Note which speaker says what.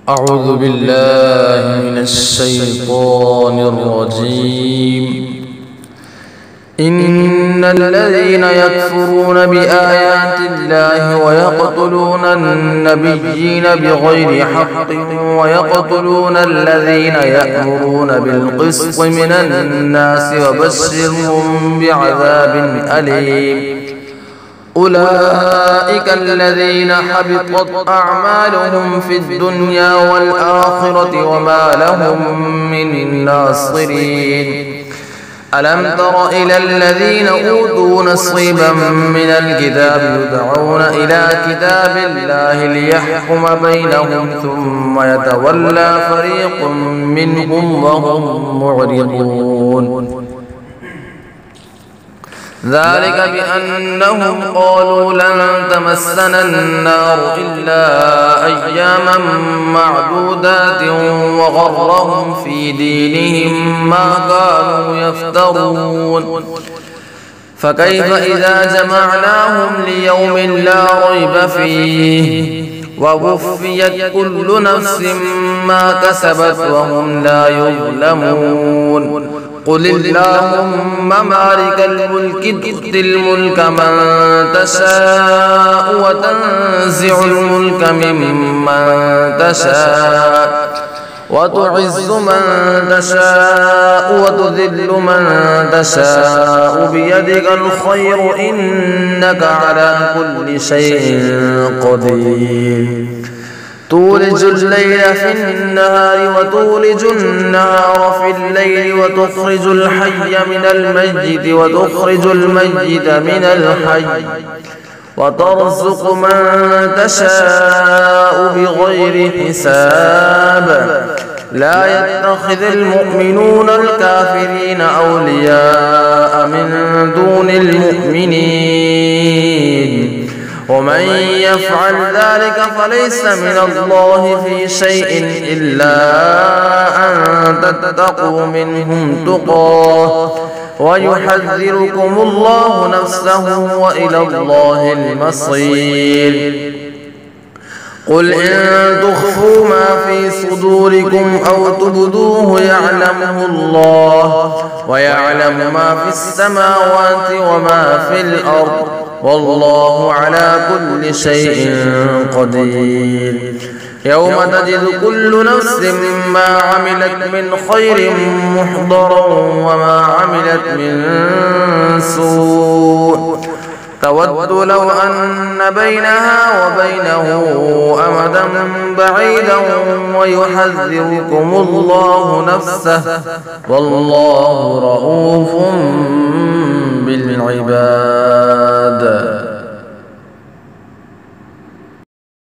Speaker 1: أعوذ بالله من الشيطان الرجيم. إن الذين يكفرون بآيات الله ويقتلون النبيين بغير حق ويقتلون الذين يأمرون بالقسط من الناس وبشرهم بعذاب أليم. أولئك الذين حبطت أعمالهم في الدنيا والآخرة وما لهم من ناصرين. ألم تر إلى الذين أوتوا نصيبا من الكتاب يدعون إلى كتاب الله ليحكم بينهم ثم يتولى فريق منهم وهم معرضون. ذلك بأنهم قالوا لن تمسنا النار إلا أياما معدودات وغرهم في دينهم ما كانوا يفترون. فكيف إذا جمعناهم ليوم لا ريب فيه ووفيت كل نفس ما كسبت وهم لا يظلمون. قل اللهم مالك الملك تؤتي الملك من تشاء وتنزع الملك ممن تشاء وتعز من تشاء وتذل من تشاء بيدك الخير إنك على كل شيء قدير. تولج الليل في النهار وتولج النهار في الليل وتخرج الحي من الميت وتخرج الميت من الحي وترزق من تشاء بغير حساب. لا يتخذ المؤمنون الكافرين أولياء من دون المؤمنين ومن يفعل ذلك فليس من الله في شيء إلا أن تتقوا منهم تقاه ويحذركم الله نفسه وإلى الله المصير. قل إن تخفوا ما في صدوركم أو تبدوه يعلمه الله ويعلم ما في السماوات وما في الأرض والله على كل شيء قدير. يوم تجد كل نفس ما عملت من خير محضرا وما عملت من سوء تود لو أن بينها وبينه أمدا بعيدا ويحذركم الله نفسه والله رؤوف بالعباد.